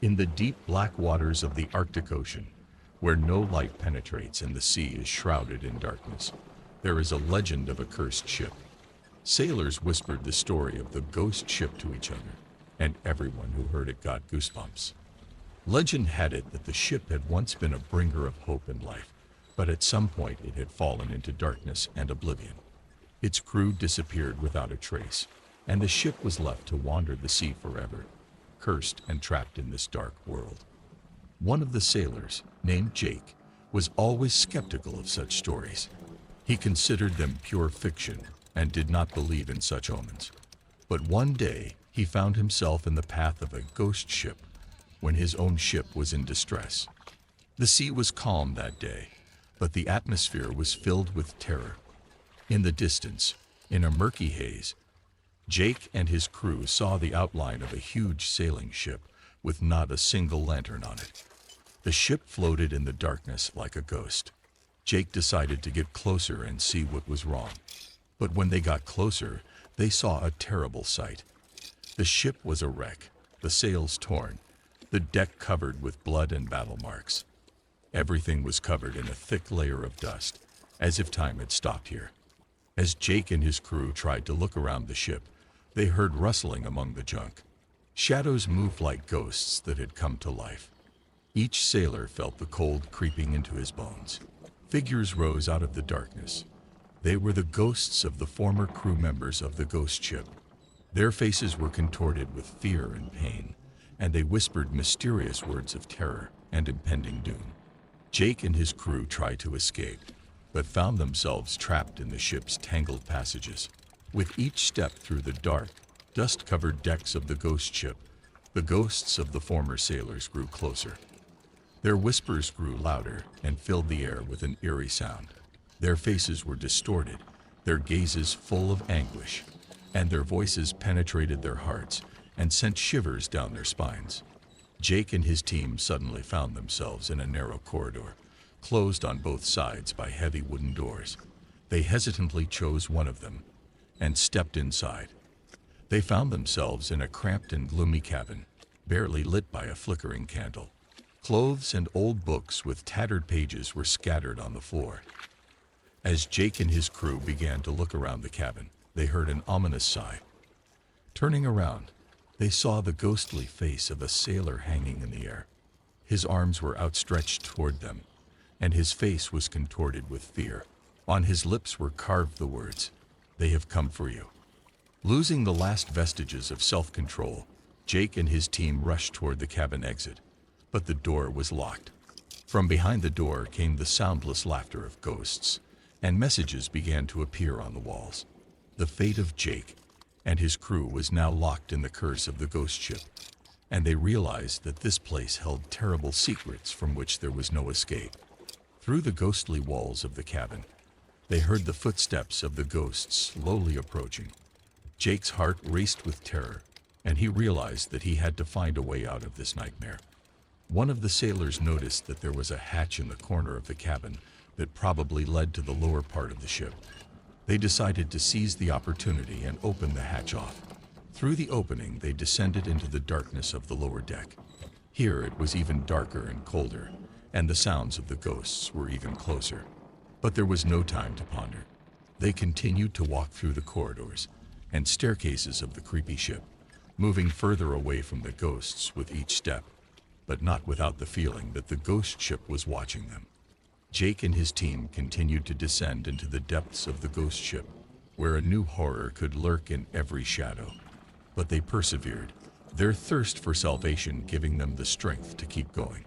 In the deep black waters of the Arctic Ocean, where no light penetrates and the sea is shrouded in darkness, there is a legend of a cursed ship. Sailors whispered the story of the ghost ship to each other, and everyone who heard it got goosebumps. Legend had it that the ship had once been a bringer of hope and life, but at some point it had fallen into darkness and oblivion. Its crew disappeared without a trace, and the ship was left to wander the sea forever, cursed and trapped in this dark world. One of the sailors, named Jake, was always skeptical of such stories. He considered them pure fiction and did not believe in such omens. But one day, he found himself in the path of a ghost ship when his own ship was in distress. The sea was calm that day, but the atmosphere was filled with terror. In the distance, in a murky haze, Jake and his crew saw the outline of a huge sailing ship with not a single lantern on it. The ship floated in the darkness like a ghost. Jake decided to get closer and see what was wrong. But when they got closer, they saw a terrible sight. The ship was a wreck, the sails torn, the deck covered with blood and battle marks. Everything was covered in a thick layer of dust, as if time had stopped here. As Jake and his crew tried to look around the ship, they heard rustling among the junk. Shadows moved like ghosts that had come to life. Each sailor felt the cold creeping into his bones. Figures rose out of the darkness. They were the ghosts of the former crew members of the ghost ship. Their faces were contorted with fear and pain, and they whispered mysterious words of terror and impending doom. Jake and his crew tried to escape, but found themselves trapped in the ship's tangled passages. With each step through the dark, dust-covered decks of the ghost ship, the ghosts of the former sailors grew closer. Their whispers grew louder and filled the air with an eerie sound. Their faces were distorted, their gazes full of anguish, and their voices penetrated their hearts and sent shivers down their spines. Jake and his team suddenly found themselves in a narrow corridor, closed on both sides by heavy wooden doors. They hesitantly chose one of them and stepped inside. They found themselves in a cramped and gloomy cabin, barely lit by a flickering candle. Clothes and old books with tattered pages were scattered on the floor. As Jake and his crew began to look around the cabin, they heard an ominous sigh. Turning around, they saw the ghostly face of a sailor hanging in the air. His arms were outstretched toward them, and his face was contorted with fear. On his lips were carved the words, "They have come for you." Losing the last vestiges of self-control, Jake and his team rushed toward the cabin exit, but the door was locked. From behind the door came the soundless laughter of ghosts, and messages began to appear on the walls. The fate of Jake and his crew was now locked in the curse of the ghost ship, and they realized that this place held terrible secrets from which there was no escape. Through the ghostly walls of the cabin, they heard the footsteps of the ghosts slowly approaching. Jake's heart raced with terror, and he realized that he had to find a way out of this nightmare. One of the sailors noticed that there was a hatch in the corner of the cabin that probably led to the lower part of the ship. They decided to seize the opportunity and open the hatch off. Through the opening, they descended into the darkness of the lower deck. Here it was even darker and colder, and the sounds of the ghosts were even closer. But there was no time to ponder. They continued to walk through the corridors and staircases of the creepy ship, moving further away from the ghosts with each step, but not without the feeling that the ghost ship was watching them. Jake and his team continued to descend into the depths of the ghost ship, where a new horror could lurk in every shadow. But they persevered, their thirst for salvation giving them the strength to keep going.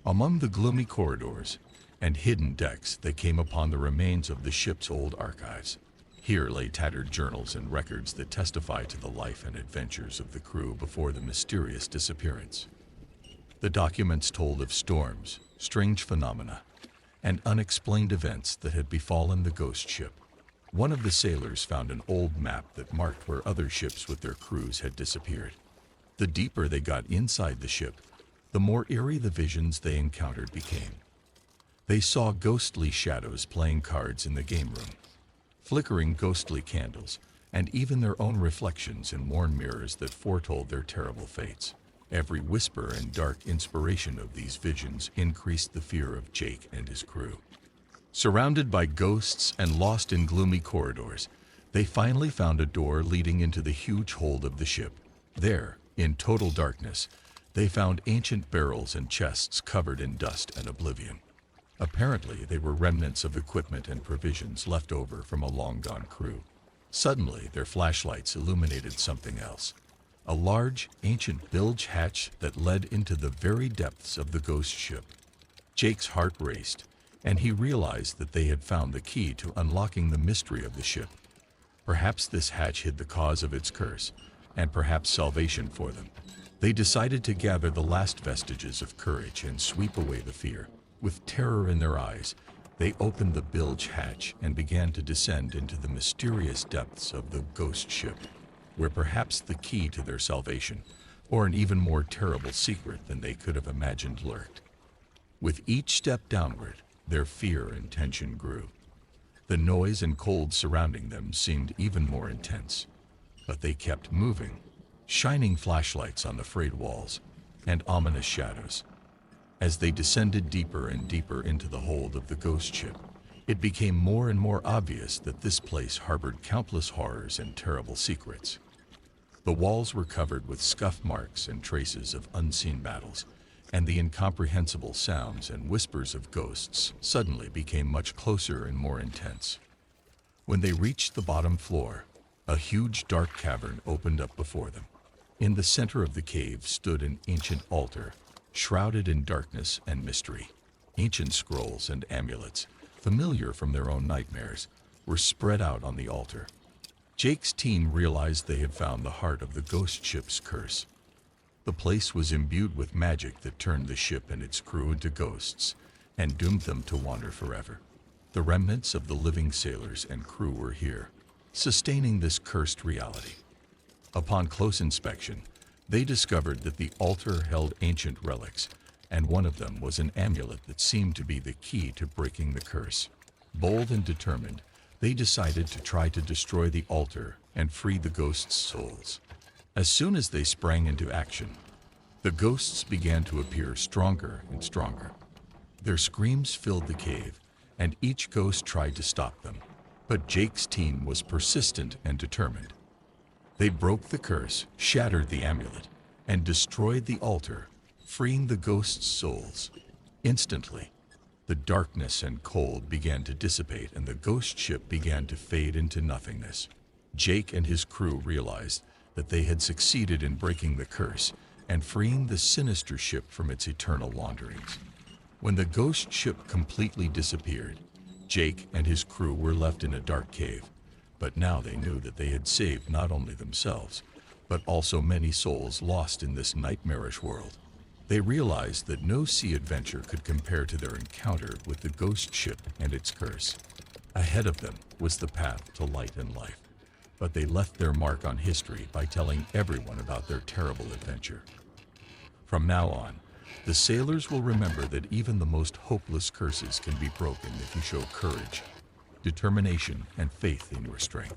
Among the gloomy corridors and hidden decks, they came upon the remains of the ship's old archives. Here lay tattered journals and records that testify to the life and adventures of the crew before the mysterious disappearance. The documents told of storms, strange phenomena, and unexplained events that had befallen the ghost ship. One of the sailors found an old map that marked where other ships with their crews had disappeared. The deeper they got inside the ship, the more eerie the visions they encountered became. They saw ghostly shadows playing cards in the game room, flickering ghostly candles, and even their own reflections in worn mirrors that foretold their terrible fates. Every whisper and dark inspiration of these visions increased the fear of Jake and his crew. Surrounded by ghosts and lost in gloomy corridors, they finally found a door leading into the huge hold of the ship. There, in total darkness, they found ancient barrels and chests covered in dust and oblivion. Apparently, they were remnants of equipment and provisions left over from a long-gone crew. Suddenly, their flashlights illuminated something else. A large, ancient bilge hatch that led into the very depths of the ghost ship. Jake's heart raced, and he realized that they had found the key to unlocking the mystery of the ship. Perhaps this hatch hid the cause of its curse, and perhaps salvation for them. They decided to gather the last vestiges of courage and sweep away the fear. With terror in their eyes, they opened the bilge hatch and began to descend into the mysterious depths of the ghost ship, where perhaps the key to their salvation, or an even more terrible secret than they could have imagined, lurked. With each step downward, their fear and tension grew. The noise and cold surrounding them seemed even more intense, but they kept moving, shining flashlights on the frayed walls and ominous shadows. As they descended deeper and deeper into the hold of the ghost ship, it became more and more obvious that this place harbored countless horrors and terrible secrets. The walls were covered with scuff marks and traces of unseen battles, and the incomprehensible sounds and whispers of ghosts suddenly became much closer and more intense. When they reached the bottom floor, a huge dark cavern opened up before them. In the center of the cave stood an ancient altar, shrouded in darkness and mystery. Ancient scrolls and amulets, familiar from their own nightmares, were spread out on the altar. Jake's team realized they had found the heart of the ghost ship's curse. The place was imbued with magic that turned the ship and its crew into ghosts and doomed them to wander forever. The remnants of the living sailors and crew were here, sustaining this cursed reality. Upon close inspection, they discovered that the altar held ancient relics, and one of them was an amulet that seemed to be the key to breaking the curse. Bold and determined, they decided to try to destroy the altar and free the ghosts' souls. As soon as they sprang into action, the ghosts began to appear stronger and stronger. Their screams filled the cave, and each ghost tried to stop them. But Jake's team was persistent and determined. They broke the curse, shattered the amulet, and destroyed the altar, freeing the ghosts' souls. Instantly, the darkness and cold began to dissipate, and the ghost ship began to fade into nothingness. Jake and his crew realized that they had succeeded in breaking the curse and freeing the sinister ship from its eternal wanderings. When the ghost ship completely disappeared, Jake and his crew were left in a dark cave, but now they knew that they had saved not only themselves, but also many souls lost in this nightmarish world. They realized that no sea adventure could compare to their encounter with the ghost ship and its curse. Ahead of them was the path to light and life, but they left their mark on history by telling everyone about their terrible adventure. From now on, the sailors will remember that even the most hopeless curses can be broken if you show courage, determination, and faith in your strength.